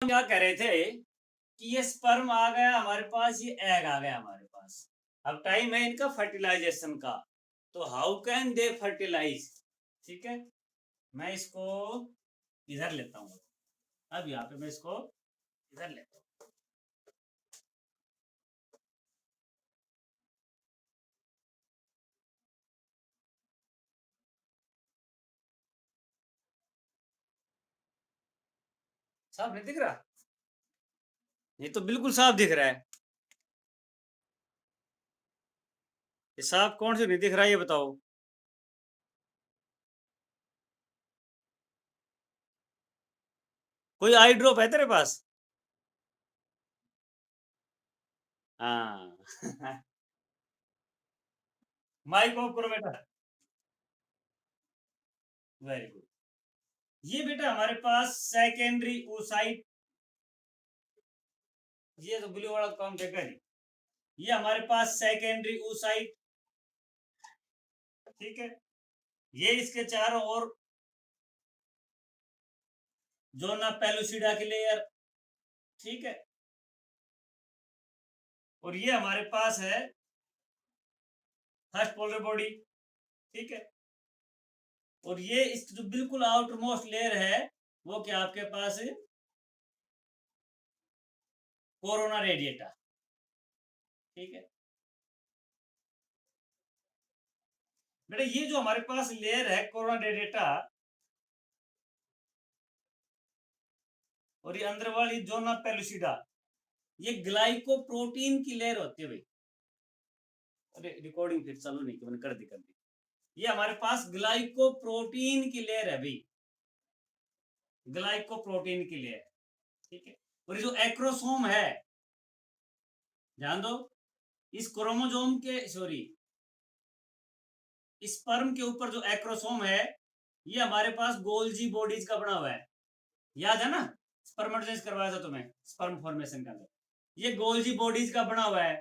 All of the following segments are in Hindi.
क्या कह रहे थे कि ये स्पर्म आ गया हमारे पास, ये एग आ गया हमारे पास। अब टाइम है इनका फर्टिलाइजेशन का, तो हाउ कैन दे फर्टिलाइज। ठीक है, मैं इसको इधर लेता हूँ। अब यहाँ पे मैं इसको इधर लेता हूँ। साफ नहीं दिख रहा? ये तो बिल्कुल साफ दिख रहा है। ये साफ कौन से नहीं दिख रहा है, ये बताओ। कोई आई ड्रॉप है तेरे पास? हाँ। माइक ऑफ करो बेटा। Very good. ये बेटा हमारे पास सेकेंडरी oocyte, ये तो ब्लू वाला काम देखा नहीं। ये हमारे पास सेकेंडरी oocyte, ठीक है। ये इसके चारों ओर जोना पेलुसिडा की लेयर, ठीक है। और ये हमारे पास है फर्स्ट पोलर बॉडी, ठीक है। और ये इसकी जो बिल्कुल आउटर मोस्ट लेयर है वो क्या आपके पास है, कोरोना रेडिएटा, ठीक है। बेटा ये जो हमारे पास लेयर है कोरोना रेडिएटा, और ये अंदर वाली जोना पेलुसिडा, ये ग्लाइकोप्रोटीन की लेयर होती है भाई। अरे रिकॉर्डिंग फिर चालू नहीं की, मैंने कर दी। ये हमारे पास ग्लाइकोप्रोटीन की लेयर है भाई, ग्लाइकोप्रोटीन की लेयर, ठीक है। और ये जो एक्रोसोम है, ध्यान दो, इस क्रोमोसोम के सॉरी स्पर्म के ऊपर जो एक्रोसोम है, ये हमारे पास गोल्जी बॉडीज का बना हुआ है। याद है ना, स्पर्मेटोजेनेसिस करवाया था तुम्हें स्पर्म फॉर्मेशन का अंदर। ये गोल्जी बॉडीज का बना हुआ है,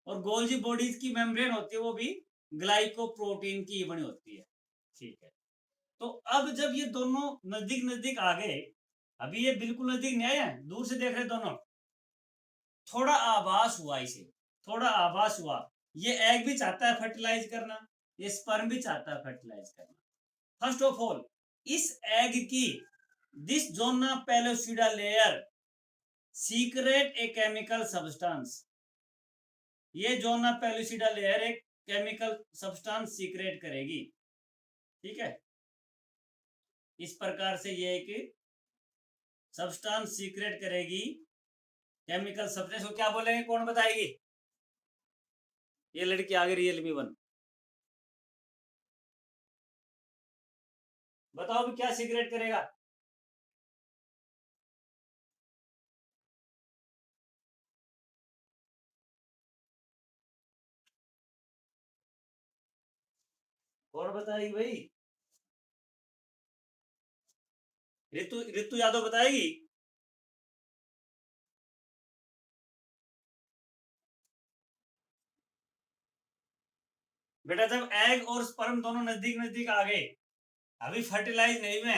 और गोल्जी बॉडीज की मेम्ब्रेन होती है वो भी ग्लाइकोप्रोटीन की बनी होती है, ठीक है। तो अब जब ये दोनों नजदीक नजदीक आ गए, अभी ये बिल्कुल नजदीक नहीं आए हैं, दूर से देख रहे दोनों, थोड़ा आभास हुआ इसे, थोड़ा आभास हुआ। ये एग भी चाहता है फर्टिलाइज करना, ये स्पर्म भी चाहता है फर्टिलाइज करना। फर्स्ट ऑफ ऑल, इस एग की this zona pellucida layer secrete a chemical substance, ये जोना पेलोसिडा लेयर एक केमिकल सब्सटेंस सीक्रेट करेगी, ठीक है। इस प्रकार से ये एक सब्सटेंस सीक्रेट करेगी, केमिकल सब्सटेंस को क्या बोलेंगे, कौन बताएगी? ये लड़की आगे रियलमी वन, बताओ भी क्या सीक्रेट करेगा? और बताएगी भाई? ऋतु ऋतु यादव बताएगी। बेटा जब एग और स्पर्म दोनों नजदीक नजदीक आ गए, अभी फर्टिलाइज नहीं हुए,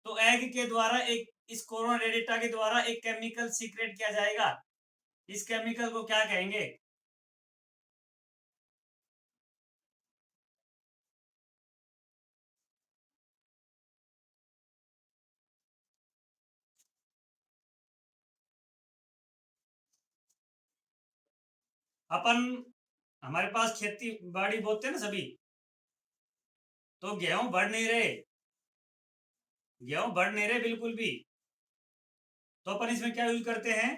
तो एग के द्वारा एक इस कोरोना रेडिटा के द्वारा एक केमिकल सीक्रेट किया जाएगा। इस केमिकल को क्या कहेंगे? अपन हमारे पास खेती बाड़ी बोते हैं ना सभी, तो गेहूं बढ़ नहीं रहे, गेहूं बढ़ नहीं रहे बिल्कुल भी। तो अपन इसमें क्या यूज करते हैं,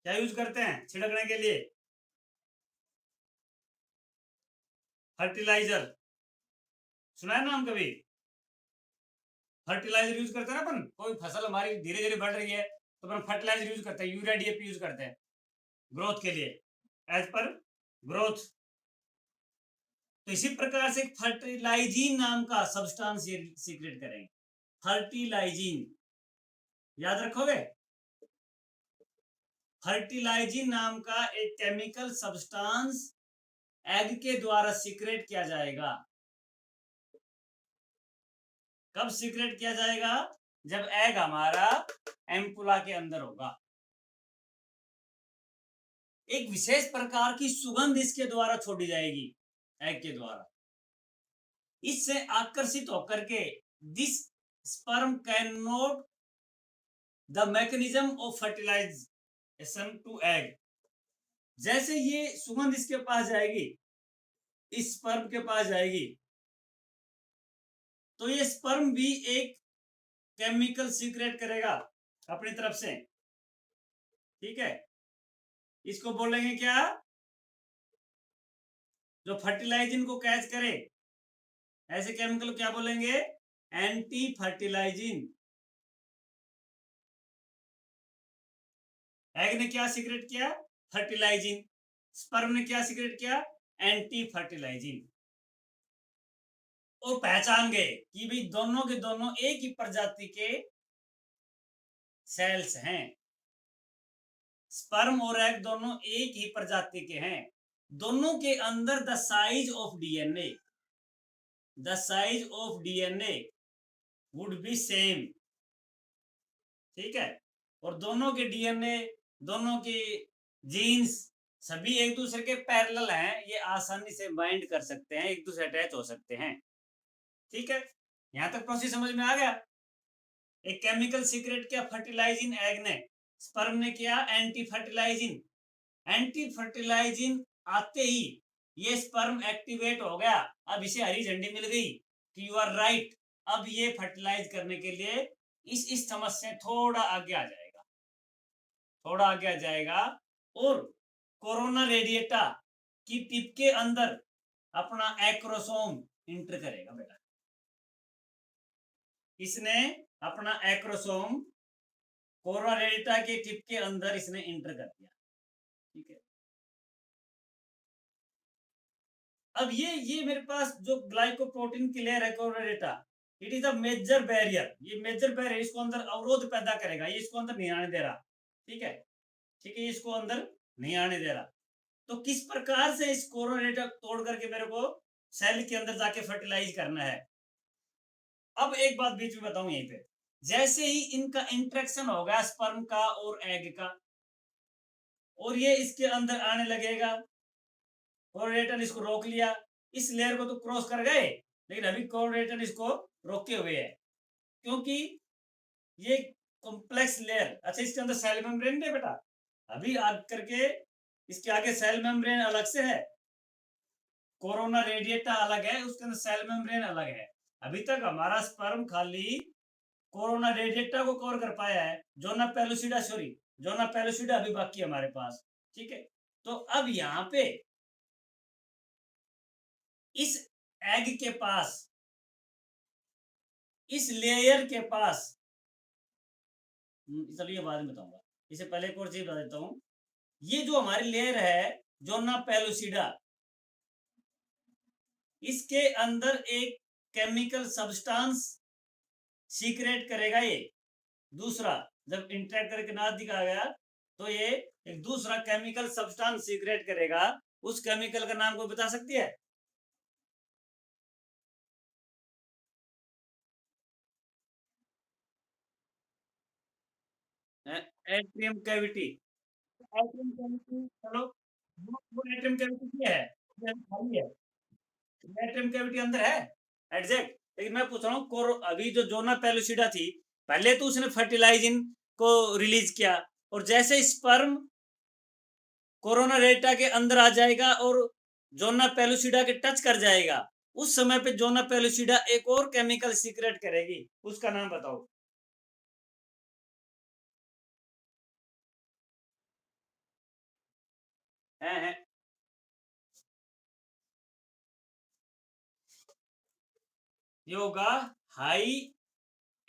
क्या यूज करते हैं छिड़कने के लिए? फर्टिलाइजर, सुना है नाम कभी? फर्टिलाइजर यूज करते हैं ना अपन, कोई फसल हमारी धीरे धीरे बढ़ रही है तो अपन फर्टिलाइजर यूज करते हैं, यूरिया डीएपी यूज करते हैं ग्रोथ के लिए, एज पर ग्रोथ। तो इसी प्रकार से फर्टिलाइजिन नाम का सब्सटेंस सीक्रेट करेंगे, फर्टिलाइजिन, याद रखोगे? फर्टिलाइजिन नाम का एक केमिकल सब्सटेंस एग के द्वारा सीक्रेट किया जाएगा। कब सीक्रेट किया जाएगा? जब एग हमारा एम्पुला के अंदर होगा। एक विशेष प्रकार की सुगंध इसके द्वारा छोड़ी जाएगी, एग के द्वारा। इससे आकर्षित होकर के this sperm can note the mechanism of fertilisation to egg. जैसे ये सुगंध इसके पास जाएगी, इस स्पर्म के पास जाएगी, तो ये स्पर्म भी एक केमिकल सीक्रेट करेगा अपनी तरफ से। ठीक है, इसको बोलेंगे क्या, जो फर्टिलाइजिन को कैच करे, ऐसे केमिकल क्या बोलेंगे, एंटी फर्टिलाइजिन। एग ने क्या सीक्रेट किया, फर्टिलाइजिन। स्पर्म ने क्या सीक्रेट किया, एंटी फर्टिलाइजिन। और पहचान गए कि भाई दोनों के दोनों एक ही प्रजाति के सेल्स हैं। स्पर्म और एग दोनों एक ही प्रजाति के हैं। दोनों के अंदर the size of DNA would be same. ठीक है, और दोनों के डीएनए, दोनों के जीन्स सभी एक दूसरे के पैरेलल हैं। ये आसानी से बाइंड कर सकते हैं, एक दूसरे अटैच हो सकते हैं। ठीक है, यहां तक प्रोसेस समझ में आ गया। एक केमिकल सीक्रेट किया फर्टिलाइजिन एग ने, स्पर्म ने किया एंटी फर्टिलाइजिन। एंटी फर्टिलाइजिन आते ही ये स्पर्म एक्टिवेट हो गया। अब इसे हरी झंडी मिल गई कि यू आर राइट, अब ये फर्टिलाइज करने के लिए इस समस्या से थोड़ा आगे आ जाएगा, थोड़ा आगे आ जाएगा। और कोरोना रेडिएटा की टिप के अंदर अपना एक्रोसोम इंटर करेगा बेटा। इसने अपना एक्रोसोम कोरोना रेडिएटा के टिप के अंदर इसने इंटर कर दिया। ठीक है, अब ये मेरे पास जो ग्लाइकोप्रोटीन की लेयर है corona radiata, it is a major barrier. ये मेजर बैरियर इसको अंदर अवरोध पैदा करेगा, ये इसको अंदर नहीं आने दे रहा। ठीक है, ठीक है, इसको अंदर नहीं आने दे रहा। तो किस प्रकार से इस कोरोना रेडिएटा तोड़ करके मेरे को सेल के अंदर जाके फर्टिलाइज करना है। अब एक बात बीच में बताऊं यहीं पे, जैसे ही इनका इंटरेक्शन होगा स्पर्म का और एग का, और ये इसके अंदर आने लगेगा, कोऑर्डिनेटर इसको रोक लिया। इस लेयर को तो क्रॉस कर गए, लेकिन अभी कोऑर्डिनेटर इसको रोके हुए है, क्योंकि ये कॉम्प्लेक्स लेयर। अच्छा, इसके अंदर सेल मेम्ब्रेन है बेटा, अभी आग करके इसके आगे सेल मेम्ब्रेन अलग से है, कोरोना रेडिएटा अलग है, उसके अंदर सेल मेम्ब्रेन अलग है। अभी तक हमारा स्पर्म खाली कोरोना रेडिएटा को कवर कर पाया है, जोना पेलुसिडा अभी बाकी है हमारे पास। ठीक है, तो अब यहाँ पे इस एग के पास, इस लेयर के पास, चलिए बाद में बताऊंगा, इससे पहले एक और चीज बता देता हूं। ये जो हमारी लेयर है जोना पेलुसिडा, इसके अंदर एक केमिकल सब्सटेंस सीक्रेट करेगा। ये दूसरा जब इंटरेक्ट करके ना दिखा गया, तो ये एक दूसरा केमिकल सब्सटेंस सीक्रेट करेगा। उस केमिकल का नाम कोई बता सकती है? Atrium cavity. एट्रियम कैविटी, चलो वो एट्रियम कैविटी क्या है, ये खाली है, एट्रियम कैविटी अंदर है एग्जैक्ट। लेकिन मैं पूछ रहा हूँ, अभी जो जोना पेलुसिडा थी, पहले तो उसने फर्टिलाइजिन को रिलीज किया, और जैसे स्पर्म कोरोना रेटा के अंदर आ जाएगा और जोना पेलुसिडा के टच कर जाएगा, उस समय पे जोना पेलुसिडा एक और केमिकल सीक्रेट करेगी, उसका नाम बताओ। है ये होगा हाई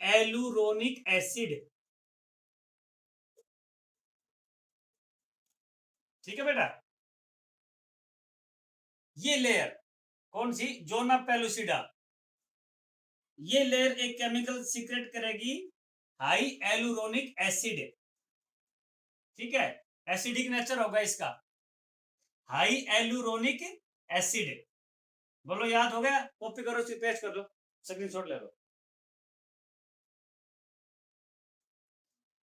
एलुरोनिक एसिड। ठीक है बेटा, ये लेयर कौन सी, जोना पेलुसिडा, ये लेयर एक केमिकल सीक्रेट करेगी हाई एलुरोनिक एसिड। ठीक है, एसिडिक नेचर होगा इसका, हाई एलुरोनिक एसिड। बोलो याद हो गया, कॉपी करो, पेस्ट कर लो, स्क्रीनशॉट ले लो।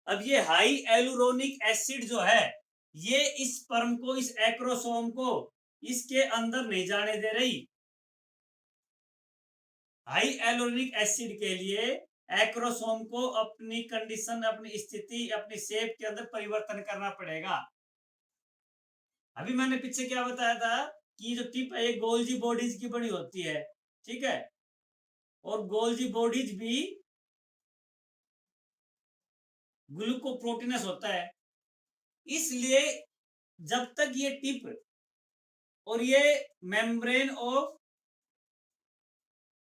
अब ये हाई एलुरोनिक एसिड जो है ये इस स्पर्म को, इस एक्रोसोम को इसके अंदर नहीं जाने दे रही। हाई एलुरोनिक एसिड के लिए एक्रोसोम को अपनी कंडीशन, अपनी स्थिति, अपनी शेप के अंदर परिवर्तन करना पड़ेगा। अभी मैंने पीछे क्या बताया था कि जो टिप है ये गोल्जी बॉडीज की बनी होती है, ठीक है, और गोल्जी बॉडीज भी ग्लूकोप्रोटीनस होता है। इसलिए जब तक ये टिप और ये membrane of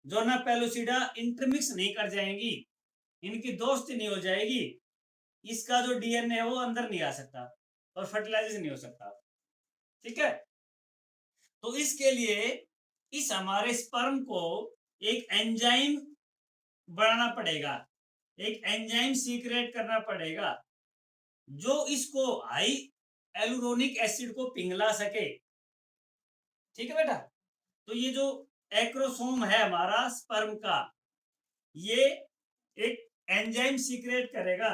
zona pellucida intermix नहीं कर जाएंगी, इनकी दोस्ती नहीं हो जाएगी, इसका जो डीएनए है वो अंदर नहीं आ सकता और फर्टिलाइजेशन नहीं हो सकता, ठीक है। तो इसके लिए इस हमारे स्पर्म को एक एंजाइम बनाना पड़ेगा, एक एंजाइम सीक्रेट करना पड़ेगा जो इसको हाई एलुरोनिक एसिड को पिघला सके, ठीक है बेटा। तो ये जो एक्रोसोम है हमारा स्पर्म का, ये एक एंजाइम सीक्रेट करेगा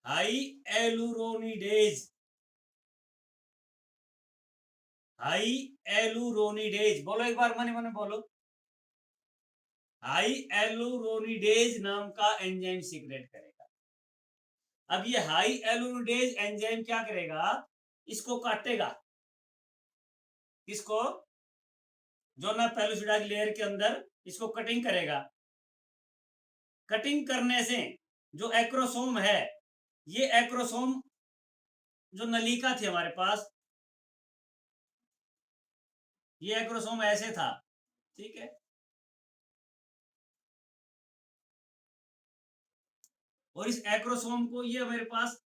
हाई एलुरोनिडेज, हाई एलुरोनिडेज, बोलो एक बार मने मने बोलो, हाई एलुरोनिडेज नाम का एंजाइम सीक्रेट करेगा। अब ये हाई एलुरोनिडेज एंजाइम क्या करेगा, इसको काटेगा, इसको जोना पेलुसिडा की लेयर के अंदर इसको कटिंग करेगा। कटिंग करने से जो एक्रोसोम है, ये एक्रोसोम जो नलिका थी हमारे पास, ये एक्रोसोम ऐसे था, ठीक है, और इस एक्रोसोम को ये मेरे पास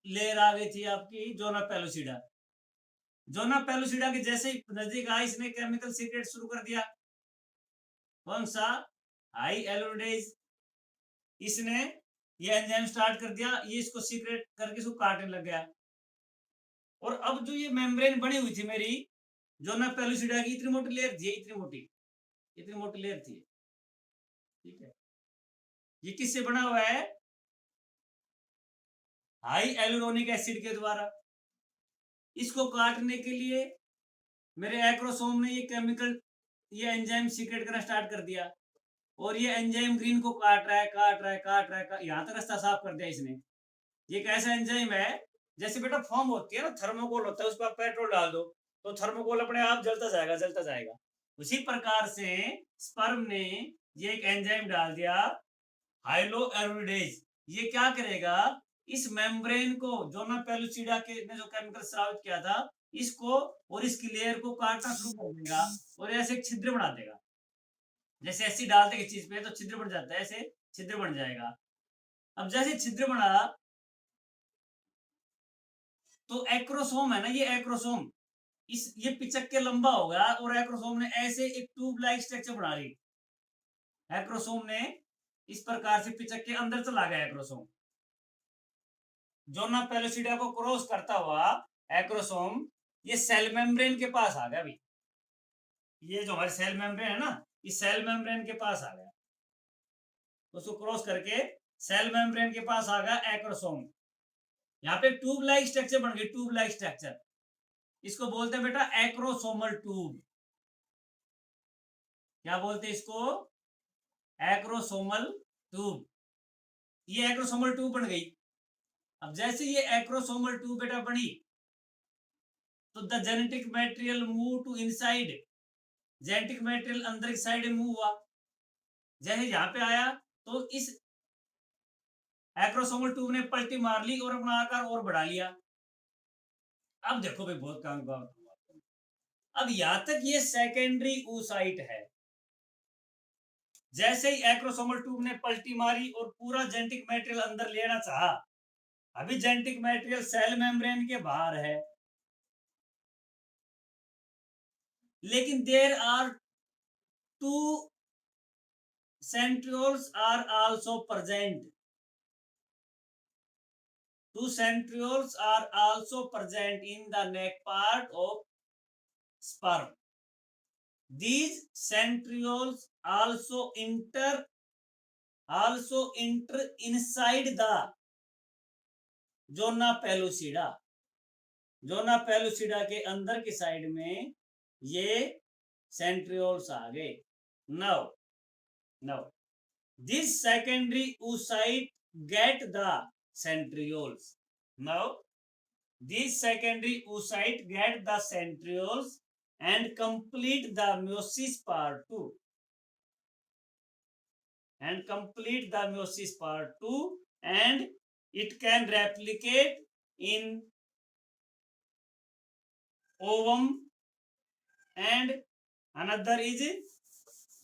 लेयर आ गई थी आपकी जोना पेलुसिडा। जोना पेलुसिडा के जैसे ही नजदीक आया इसने केमिकल सीक्रेट शुरू कर दिया, कौन सा, हाई एलुरोनिडेज। इसने ये एंजाइम स्टार्ट कर दिया, ये इसको सीक्रेट करके इसको काटने लग गया। और अब जो ये मेम्ब्रेन बनी हुई थी मेरी जोना पेलुसिडा की, इतनी मोटी लेयर थी, इतनी मोटी लेयर थी, ठीक है। ये किससे बना हुआ है, हाई एलुरोनिक एसिड के द्वारा। इसको काटने के लिए मेरे एक्रोसोम ने ये केमिकल, ये एंजाइम सीक्रेट करना स्टार्ट कर दिया, और ये एंजाइम ग्रीन को काट रहा है, काट रहा है, काट रहा है, यहाँ तक रास्ता साफ कर दिया इसने। ये एक ऐसा एंजाइम है, जैसे बेटा फॉर्म होती है ना, थर्मोकोल होता है, उस पर आप पेट्रोल डाल दो तो थर्मोकोल अपने आप जलता जाएगा, जलता जाएगा। उसी प्रकार से स्पर्म ने ये एक एंजाइम डाल दिया हाइलो एरोनिडेज। ये क्या करेगा, इस मेम्ब्रेन को, जोना पेलुसिडा के ने जो केमिकल स्रावित किया था, इसको और इसकी लेयर को काटना शुरू कर देगा और ऐसे एक छिद्र बना देगा। जैसे ऐसी डालते किसी चीज पे तो छिद्र बन जाता है, ऐसे छिद्र बन जाएगा। अब जैसे छिद्र बना तो एक्रोसोम है ना, ये एक्रोसोम इस ये पिचक के लंबा हो गया और एक्रोसोम ने ऐसे एक ट्यूब लाइक स्ट्रक्चर बना ली। एक्रोसोम ने इस प्रकार से पिचक के अंदर चला गया एक्रोसोम, जोना पेलुसिडा को क्रॉस करता हुआ एक्रोसोम ये सेल मेम्ब्रेन के पास आ गया। अभी ये जो हमारे सेल मेम्ब्रेन है ना, इस सेल मेम्ब्रेन के पास आ गया, उसको क्रॉस करके सेल मेम्ब्रेन के पास आ गया एक्रोसोम। यहाँ पे ट्यूब लाइक स्ट्रक्चर बन गई, ट्यूब लाइक स्ट्रक्चर, इसको बोलते हैं बेटा एक्रोसोमल ट्यूब। क्या बोलते हैं इसको, एक्रोसोमल ट्यूब। ये एक्रोसोमल ट्यूब बन गई। अब जैसे ये एक्रोसोमल ट्यूब बेटा बनी तो the genetic material move to inside, genetic material अंदर की साइड मूव हुआ। जैसे यहाँ पे आया तो इस एक्रोसोमल ट्यूब ने पलटी मार ली और अपना आकार और बढ़ा लिया। अब देखो भाई बहुत काम का, अब यहां तक ये सेकेंडरी oocyte है। जैसे ही एक्रोसोमल ट्यूब ने पलटी मारी और पूरा जेनेटिक मटेरियल अंदर लेना चाहा, अभी जेनेटिक मटेरियल सेल मेम्ब्रेन के बाहर है, लेकिन there are two centrioles are also present. Two centrioles are also present in the neck part of sperm. These centrioles also enter also enter inside the zona pellucida. Zona pellucida के अंदर की साइड में ये सेंट्रियोल्स आ गए. Now this secondary oocyte get the centrioles. Now these secondary oocyte get the centrioles and complete the meiosis part 2 and it can replicate in ovum and another is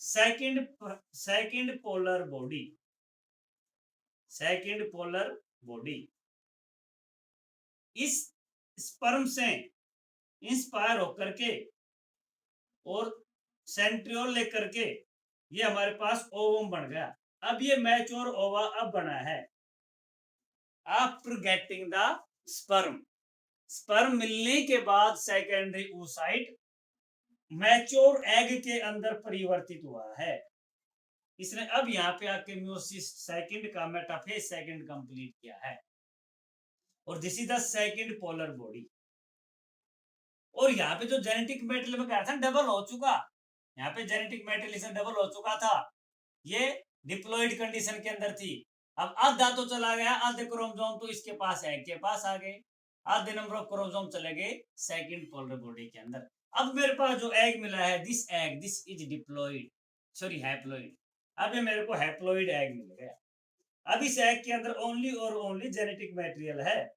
second polar body. इस स्पर्म से इंस्पायर होकर के और सेंट्रियोल लेकर के ये हमारे पास ओवम बन गया. अब ये मैच्योर ओवा अब बना है आफ्टर गेटिंग द स्पर्म मिलने के बाद सेकेंडरी oocyte मैच्योर एग के अंदर परिवर्तित हुआ है. इसने अब यहाँ पे आके म्योसिस सेकंड का मेटाफेज सेकंड कंप्लीट किया है और this is the second polar body. और यहाँ पे जो जेनेटिक मेटेरियल में कहा था डबल हो चुका, यहाँ पे जेनेटिक मेटेरियल डबल हो चुका था. ये डिप्लॉइड कंडीशन के अंदर थी. अब आधा तो चला गया, आधे क्रोमोसोम तो इसके पास एग के पास आ गए, आधे नंबर ऑफ क्रोमोसोम चले गए सेकंड पोलर बॉडी के अंदर. अब मेरे पास जो एग मिला है this is diploid sorry haploid. अब ये मेरे को हैप्लॉइड एग मिल गया. अब इस एग के अंदर ओनली और ओनली जेनेटिक मटेरियल है.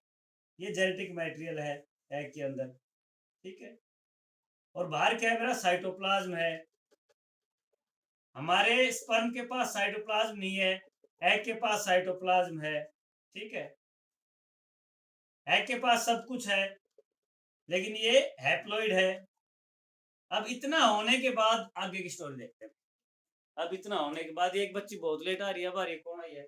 ये जेनेटिक मटेरियल है एग के अंदर, ठीक है. और बाहर क्या है मेरा साइटोप्लाज्म है. हमारे स्पर्म के पास साइटोप्लाज्म नहीं है, एग के पास साइटोप्लाज्म है, ठीक है. एग के पास सब कुछ है लेकिन ये हैप्लॉइड है. अब इतना होने के बाद आगे की स्टोरी देखते हैं. अब इतना होने के बाद एक बच्ची बहुत लेट आ रही है. अब आ रही है, कौन आई है?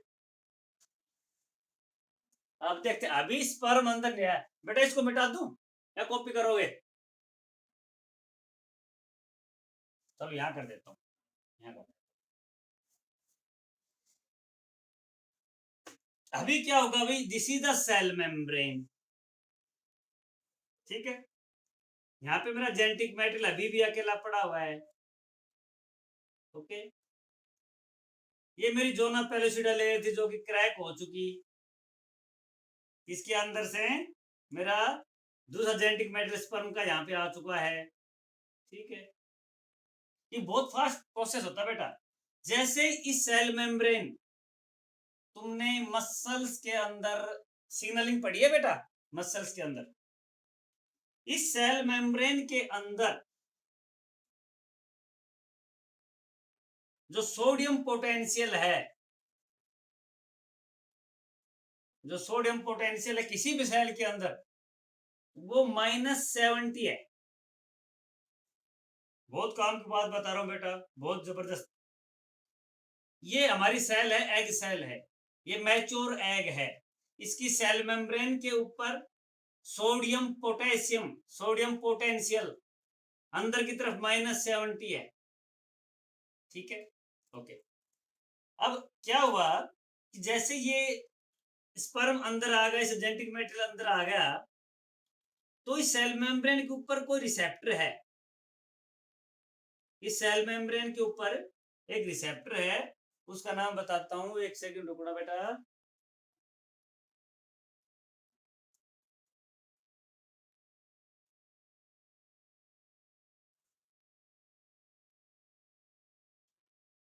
अब देखते हैं. अभी स्पर्म अंदर गया है. बेटा इसको मिटा दूं या कॉपी करोगे? चलो यहां कर देता हूं, यहां कर. अभी क्या होगा भाई, this is the cell membrane, ठीक है. यहाँ पे मेरा जेनेटिक मैटेरियल अभी भी अकेला पड़ा हुआ है, ओके. ये मेरी जोना पेलुसिडा लेयर थी जो कि क्रैक हो चुकी. इसके अंदर से मेरा दूसरा जेनेटिक मैटेरियल स्पर्म का यहाँ पे आ चुका है, ठीक है. ये बहुत फास्ट प्रोसेस होता है बेटा. जैसे इस सेल मेम्ब्रेन तुमने मसल्स के अंदर सिग्नलिंग पढ़ी है बेटा, मसल्स के अंदर इस सेल मेम्ब्रेन के अंदर जो सोडियम पोटेंशियल है, जो सोडियम पोटेंशियल है किसी भी सेल के अंदर वो -70 है. बहुत काम की बात बता रहा हूं बेटा, बहुत जबरदस्त. ये हमारी सेल है, एग सेल है. ये मैच्योर एग है. इसकी सेल मेम्ब्रेन के ऊपर सोडियम पोटेंशियल अंदर की तरफ -70 है, ठीक है, ओके. अब क्या हुआ कि जैसे ये स्पर्म अंदर आ गया, इसे जेनेटिक मटेरियल अंदर आ गया, तो इस सेल मेम्ब्रेन के ऊपर कोई रिसेप्टर है. इस सेल मेम्ब्रेन के ऊपर एक रिसेप्टर है, उसका नाम बताता हूं. एक सेकंड रुकना बेटा.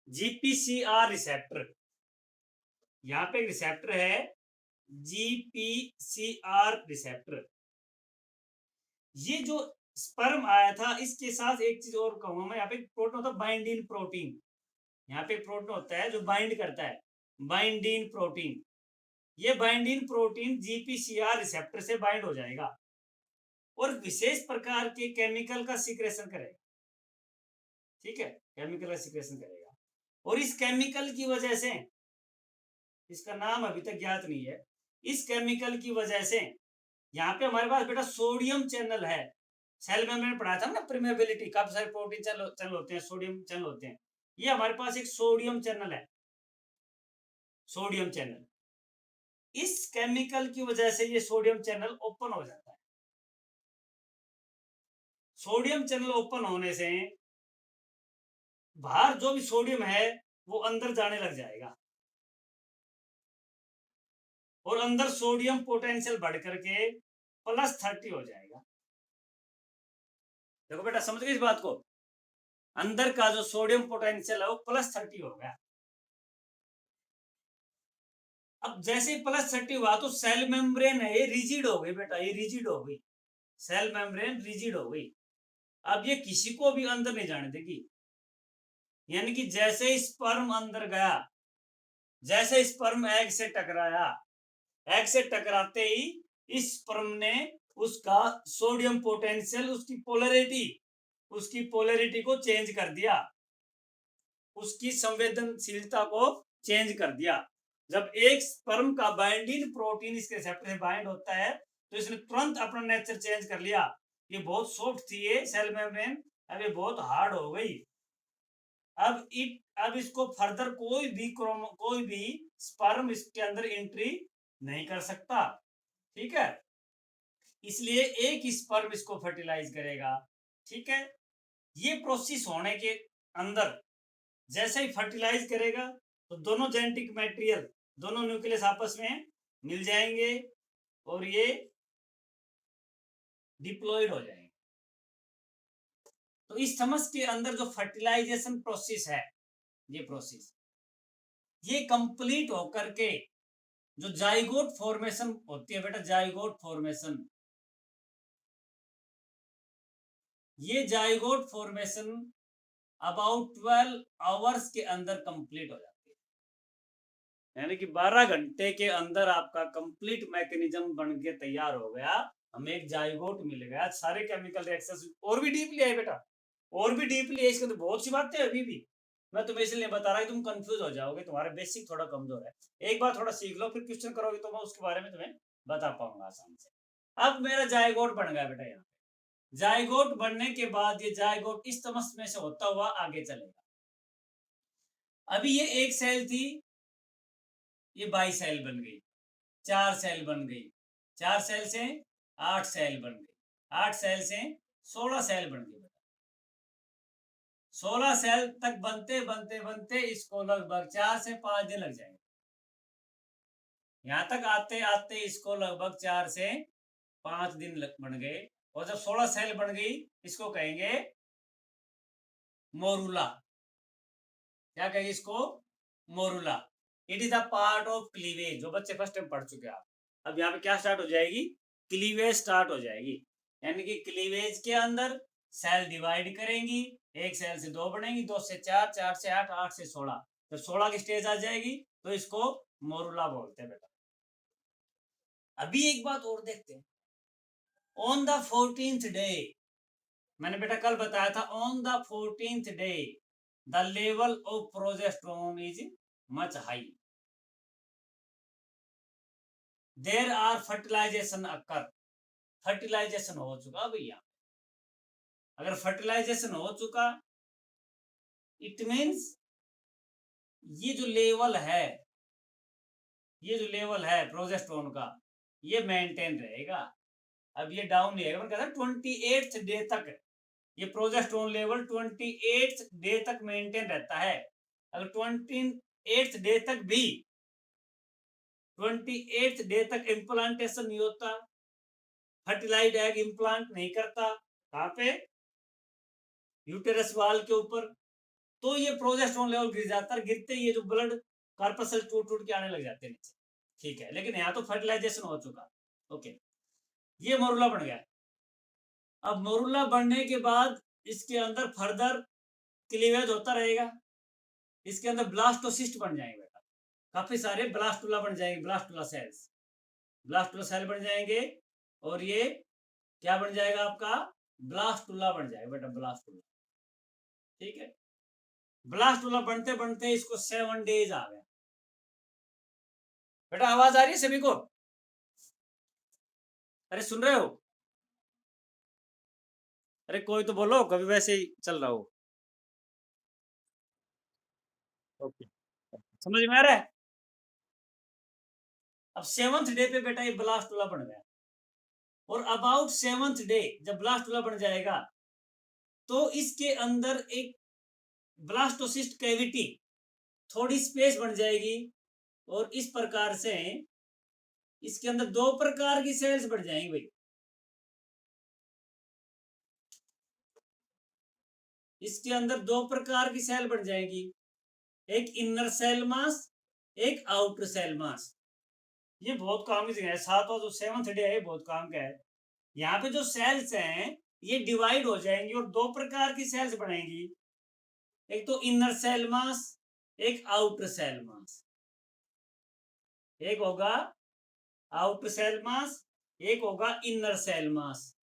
GPCR receptor. यहाँ पे एक रिसेप्टर है GPCR रिसेप्टर. ये जो स्पर्म आया था इसके साथ एक चीज और कहूंगा मैं. यहाँ पे प्रोटीन होता है बाइंडिन प्रोटीन. यहाँ पे प्रोटीन होता है जो बाइंड करता है, बाइंडिन प्रोटीन. ये बाइंडिन प्रोटीन GPCR रिसेप्टर से बाइंड हो जाएगा और विशेष प्रकार के केमिकल का सिक्रेशन करेगा, ठीक है. केमिकल का सिक्रेशन करेगा और इस केमिकल की वजह से, इसका नाम अभी तक ज्ञात नहीं है, इस केमिकल की वजह से यहाँ पे हमारे पास बेटा सोडियम चैनल है. सेल में मैंने पढ़ाया था ना परमेबिलिटी, काफी सारे प्रोटीन चैनल होते हैं, सोडियम चैनल होते हैं. ये हमारे पास एक सोडियम चैनल है. सोडियम चैनल, इस केमिकल की वजह से ये सोडियम चैनल ओपन हो जाता है। सोडियम चैनल ओपन होने से बाहर जो भी सोडियम है वो अंदर जाने लग जाएगा और अंदर सोडियम पोटेंशियल बढ़ करके +30 हो जाएगा। देखो बेटा, समझ गए इस बात को? अंदर का जो सोडियम पोटेंशियल है वो +30 हो गया। अब जैसे ही +30 हुआ तो सेल मेम्ब्रेन है ये रिजिड हो गई बेटा, ये रिजिड हो गई, सेल मेम्ब्रेन रिजिड हो गई। अब ये किसी को भी अंदर नहीं जाने देगी, यानी कि जैसे स्पर्म अंदर गया, जैसे स्पर्म एग से टकराया, एग से टकराते ही इस स्पर्म ने उसका सोडियम पोटेंशियल, उसकी पोलैरिटी को चेंज कर दिया, उसकी संवेदनशीलता को चेंज कर दिया। जब एक स्पर्म का बाइंडिंग प्रोटीन इसके रिसेप्टर से बाइंड होता है तो इसने तुरंत अपना नेचर चेंज कर लिया। ये बहुत सॉफ्ट थी ये सेल मेम्ब्रेन, अब ये बहुत हार्ड हो गई। अब इसको फर्दर कोई भी स्पर्म इसके अंदर एंट्री नहीं कर सकता, ठीक है? इसलिए एक स्पर्म इसको फर्टिलाइज करेगा, ठीक है? ये प्रोसेस होने के अंदर जैसे ही फर्टिलाइज करेगा तो दोनों जेनेटिक मटेरियल, दोनों न्यूक्लियस आपस में मिल जाएंगे और ये डिप्लॉयड हो जाएंगे। तो इस समझ के अंदर जो फर्टिलाइजेशन प्रोसेस है, ये प्रोसेस ये कंप्लीट होकर के जो जाइगोट फॉर्मेशन होती है बेटा, जाइगोट फॉर्मेशन, ये जाइगोट फॉर्मेशन अबाउट 12 आवर्स के अंदर कंप्लीट हो जाती है, यानी कि 12 घंटे के अंदर आपका कंप्लीट मैकेनिज्म बन के तैयार हो गया, हमें एक जाइगोट मिल गया। सारे केमिकल रिएक्शंस और भी डीपली है बेटा, और भी डीपली है, इसके अंदर बहुत सी बातें अभी भी मैं तुम्हें इसलिए बता रहा हूँ, तुम कंफ्यूज हो जाओगे, तुम्हारा बेसिक थोड़ा कमजोर है। एक बार थोड़ा सीख लो, फिर क्वेश्चन करोगे तो मैं उसके बारे में तुम्हें बता पाऊंगा आसानी से। अब मेरा जाइगोट बन गया बेटा, यहाँ जाइगोट बनने के बाद ये जाइगोट इस तमस में से होता हुआ आगे चलेगा। अभी ये एक सेल थी, ये 22 सेल बन गई, 4 सेल बन गई, 4 सेल से 8 सेल बन गई, 8 सेल से 16 सेल बन गई। 16 सेल तक बनते बनते बनते इसको लगभग 4 से 5 दिन लग जाएंगे। यहां तक आते आते इसको लगभग 4 से 5 दिन बन गए। और जब 16 सेल बन गई इसको कहेंगे मोरूला। क्या कहेंगे इसको? Morula. It is a part of cleavage, जो बच्चे फर्स्ट टाइम पढ़ चुके हैं आप। अब यहाँ पे क्या स्टार्ट हो जाएगी? क्लीवेज स्टार्ट हो जाएगी, यानी कि क्लीवेज के अंदर सेल डिवाइड करेंगी, एक सेल से 2 बनेंगी, 2 से 4, 4 से 8, 8 से 16। जब 16 की स्टेज आ जाएगी तो इसको मोरूला बोलते हैं बेटा। अभी एक बात और देखते हैं, ऑन द 14th डे, मैंने बेटा कल बताया था, on the 14th day the level of progesterone is much high, there are fertilization occur. Fertilization हो चुका भैया, अगर फर्टिलाइजेशन हो चुका इट मीन्स ये जो लेवल है, ये जो लेवल है प्रोजेस्टेरोन का, ये मेंटेन रहेगा। अब ये डाउन नहीं रहेगा, 28th डे तक ये प्रोजेस्टेरोन लेवल 28th डे तक मेंटेन रहता है। अगर 28th डे तक भी 28th डे तक इम्प्लांटेशन नहीं होता, फर्टिलाइज्ड एग इम्प्लांट नहीं करता, कहाँ पे? यूटेरस वाल के ऊपर, तो ये प्रोजेस्टेरोन लेवल गिर जाता है। गिरते ये जो ब्लड कार्पसल टूट टूट के आने लग जाते हैं नीचे, ठीक है? लेकिन यहाँ तो फर्टिलाइजेशन हो चुका, ओके। ये मोरूला बन गया। अब मोरूला बनने के बाद इसके अंदर फर्दर क्लीवेज होता रहेगा, इसके अंदर ब्लास्टोसिस्ट बन जाएंगे बेटा, काफी सारे ब्लास्टुला बन जाएंगे, ब्लास्टुला सेल्स, ब्लास्टुला सेल बन जाएंगे। और ये क्या बन जाएगा आपका? ब्लास्टुला बन जाएगा बेटा, ब्लास्टुला, ठीक है? ब्लास्टुला बनते बनते इसको 7 डेज आ गए। बेटा आवाज आ रही है सभी को? अरे सुन रहे हो? अरे कोई तो बोलो, कभी वैसे ही चल रहा हो। ओके, समझ में आ रहा है? अब 7th डे पे बेटा ये ब्लास्टुला बन गया, और अबाउट 7th डे जब ब्लास्टुला बन जाएगा तो इसके अंदर एक ब्लास्टोसिस्ट कैविटी, थोड़ी स्पेस बन जाएगी, और इस प्रकार से इसके अंदर 2 प्रकार की सेल्स बढ़ जाएंगी भाई। इसके अंदर 2 प्रकार की सेल बढ़ जाएंगी, एक इनर सेल मास, एक आउटर सेल मास। ये बहुत काम की जगह है, 7वां जो 7th डे है बहुत काम का है। यहाँ पे जो सेल्स हैं ये डिवाइड हो जाएंगी और 2 प्रकार की सेल्स बनेंगी, एक तो इनर सेल मास, एक आउटर सेल मास। एक होगा आउटर सेल मास, एक होगा inner cell mass.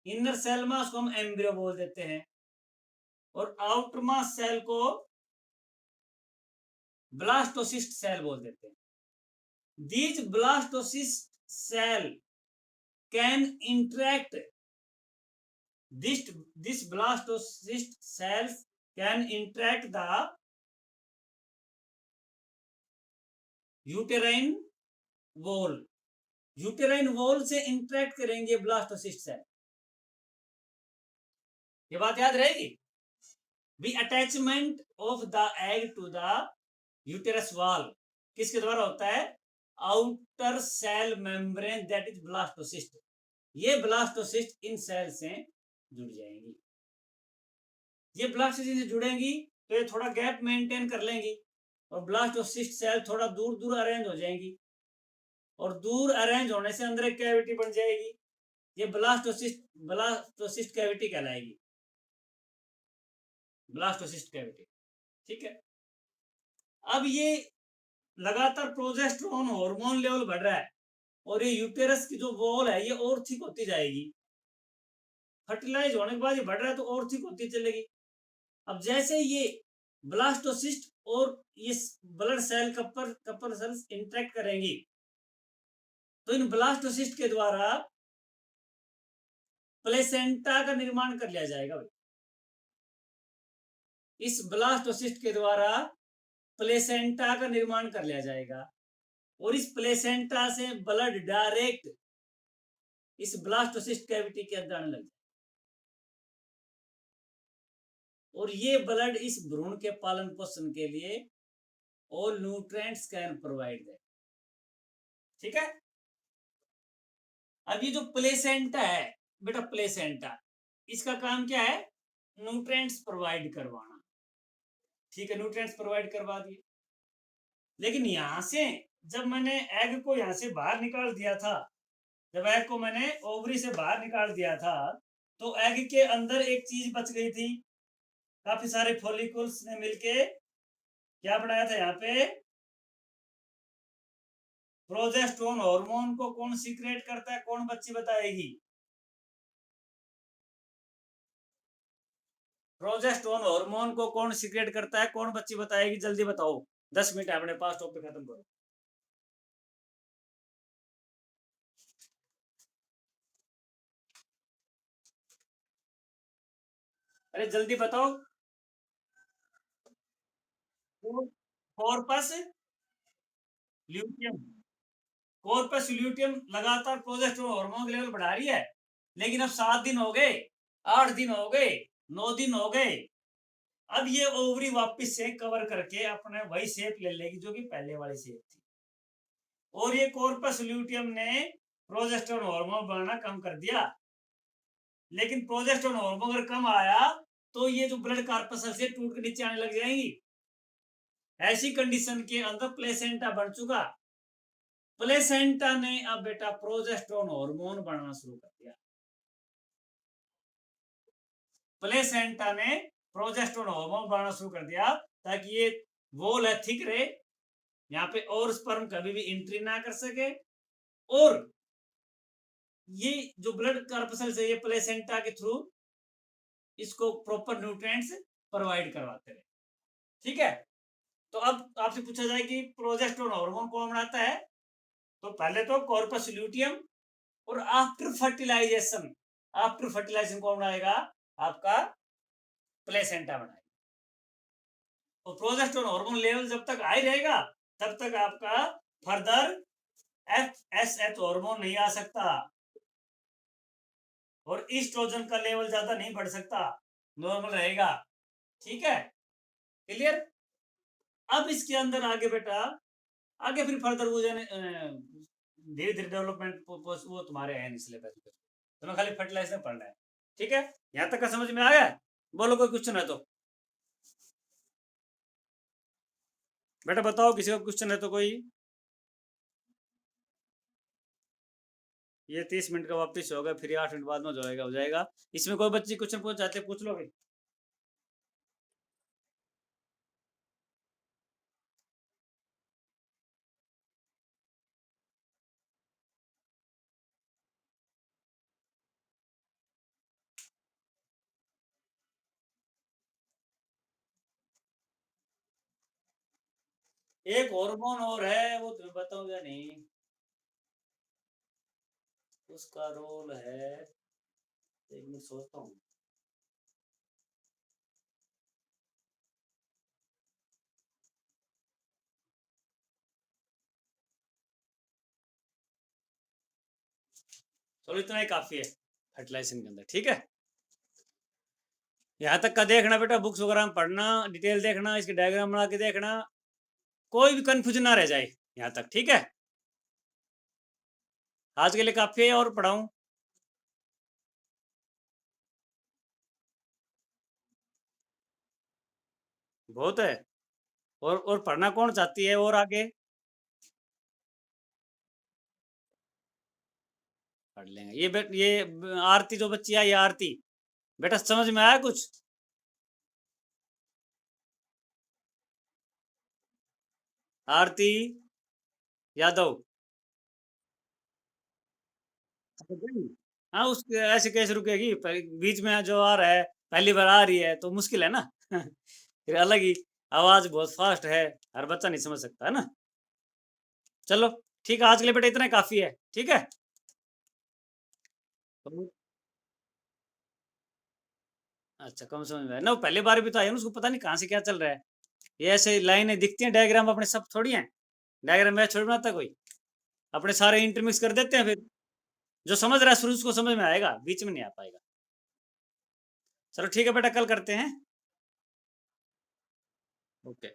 Inner cell mass को हम एम्ब्रियो बोल देते हैं, और आउटर मास सेल को ब्लास्टोसिस्ट सेल बोल देते हैं। These blastocyst cell can interact. This blastocyst cells can interact the uterine wall. Uterine wall से इंटरेक्ट करेंगे ब्लास्टोसिस्ट सेल। ये बात याद रहेगी। The attachment of the egg to the uterus wall किसके द्वारा होता है? Outer cell membrane, that is blastocyst. ये ब्लास्टोसिस्ट इन सेल से जुड़ जाएंगी। ये ब्लास्टोसिस्ट से जुड़ेंगी तो ये थोड़ा गैप मेंटेन कर लेंगी, और ब्लास्टोसिस्ट सेल थोड़ा दूर दूर अरेंज हो जाएंगी, और दूर अरेंज होने से अंदर एक कैविटी बन जाएगी। ये ब्लास्टोसिस्ट कैविटी कहलाएगी, ब्लास्टोसिस्ट कैविटी। ठीक है। अब ये लगातार प्रोजेस्टेरोन हार्मोन लेवल बढ़ रहा है, और ये यूटेरस की जो वॉल है ये और थिक होती जाएगी। फर्टिलाइज होने के बाद ये बढ़ रहा है तो और थिक होती चलेगी। अब जैसे ये ब्लास्टोसिस्ट और ये blood cell Kapoor sales interact करेंगी तो इन ब्लास्टोसिस्ट के द्वारा प्लेसेंटा का निर्माण कर लिया जाएगा भाई। इस ब्लास्टोसिस्ट के द्वारा प्लेसेंटा का निर्माण कर लिया जाएगा, और इस प्लेसेंटा से ब्लड डायरेक्ट इस ब्लास्टोसिस्ट कैविटी के अंदर आने लग जाए, और ये ब्लड इस भ्रूण के पालन पोषण के लिए all nutrients can provide that. ठीक है। अब ये जो प्लेसेंटा है बेटा, प्लेसेंटा इसका काम क्या है? न्यूट्रिएंट्स प्रोवाइड करवाना। ठीक है, न्यूट्रिएंट्स प्रोवाइड करवा दिए, लेकिन यहां से जब मैंने एग को यहां से बाहर निकाल दिया था, जब एग को मैंने ओवरी से बाहर निकाल दिया था तो एग के अंदर एक चीज बच गई थी। काफी सारे फॉलिकल्स ने मिलके क्या बनाया था? यहाँ पे प्रोजेस्टेरोन हार्मोन को कौन सीक्रेट करता है? कौन बच्ची बताएगी? प्रोजेस्टेरोन हार्मोन को कौन सीक्रेट करता है? कौन बच्ची बताएगी? जल्दी बताओ, 10 मिनट अपने पास, टॉपिक खत्म करो। अरे जल्दी बताओ। Corpus luteum. कॉर्पस ल्यूटियम लगातार प्रोजेस्टेरोन हार्मोन के लेवल बढ़ा रही है, लेकिन अब 7 दिन हो गए, 8 दिन हो गए, 9 दिन हो गए, अब ये ओवरी वापस से कवर करके अपने वही शेप ले लेगी जो कि पहले वाली शेप थी, और ये कॉर्पस ल्यूटियम ने प्रोजेस्टेरोन हार्मोन बनाना कम कर दिया। लेकिन प्रोजेस्टेरोन हार्मोन अगर कम आया तो ये जो ब्लड कार्पसल से टूट के नीचे आने लग जाएंगी। ऐसी कंडीशन के अंदर प्लेसेंटा बन चुका। प्लेसेंटा ने अब बेटा प्रोजेस्टेरोन हार्मोन बनाना शुरू कर दिया। प्लेसेंटा ने प्रोजेस्टेरोन हार्मोन बनाना शुरू कर दिया ताकि ये वॉल है थिक रहे, यहाँ पे और स्पर्म कभी भी एंट्री ना कर सके, और ये जो ब्लड कार्पसल है ये प्लेसेंटा के थ्रू इसको प्रॉपर न्यूट्रिएंट्स प्रोवाइड करवाते रहे। ठीक है। तो अब आपसे पूछा जाए कि प्रोजेस्टेरोन हार्मोन कौन बनाता है, तो पहले तो कॉर्पस ल्यूटियम, और आफ्टर फर्टिलाइजेशन कौन बनाएगा? आपका प्लेसेंटा बनाएगा। और प्रोजेस्टेरोन हार्मोन लेवल जब तक हाई रहेगा तब तक आपका फर्दर FSH हार्मोन नहीं आ सकता और ईस्ट्रोजन का लेवल ज्यादा नहीं बढ़ सकता, नॉर्मल रहेगा। ठीक है, क्लियर। अब इसके अंदर आगे बेटा, आगे फिर फर्दर वो जाने धीरे धीरे डेवलपमेंट वो तुम्हारे है नहीं सिलेबस में, तुम्हें खाली फर्टिलाइजर पढ़ना है। ठीक है, यहाँ तक का समझ में आ गया? बोलो कोई क्वेश्चन है तो बेटा बताओ, किसी का क्वेश्चन है तो कोई। ये 30 मिनट का वापस होगा, फिर 8 मिनट बाद में हो जाएगा। इसमें कोई बच्चे क्वेश्चन पूछ चाहते पूछ लो भाई। एक हार्मोन और है, वो तुम्हें बताऊं या नहीं, उसका रोल है, एक मिनट सोचता हूँ। चलो इतना ही काफी है फर्टिलाइजेशन के अंदर। ठीक है, यहाँ तक का देखना बेटा, बुक्स वगैरह में पढ़ना, डिटेल देखना, इसके डायग्राम बना के देखना, कोई भी कंफ्यूजन ना रह जाए यहाँ तक। ठीक है, आज के लिए काफी है, और पढ़ाऊं? बहुत है। और पढ़ना कौन चाहती है और आगे? पढ़ लेंगे। ये आरती जो बच्ची आई, ये आरती बेटा समझ में आया कुछ? आरती यादव। हाँ, उस ऐसे कैसे रुकेगी? बीच में जो आ रहा है, पहली बार आ रही है तो मुश्किल है ना। फिर अलग ही आवाज बहुत फास्ट है, हर बच्चा नहीं समझ सकता है ना। चलो ठीक है, आज के लिए बेटा इतना ही काफी है। ठीक है, तो अच्छा कम समझ में आया ना, वो पहली बार भी तो आया ना, उसको पता नहीं कहाँ से क्या चल रहा है। ये ऐसे लाइनें दिखती हैं, डायग्राम अपने सब थोड़ी हैं, डायग्राम मैच थोड़ी बनाता कोई, अपने सारे इंटरमिक्स कर देते हैं, फिर जो समझ रहा है शुरू उसको समझ में आएगा, बीच में नहीं आ पाएगा। चलो ठीक है बेटा, कल करते हैं। ओके।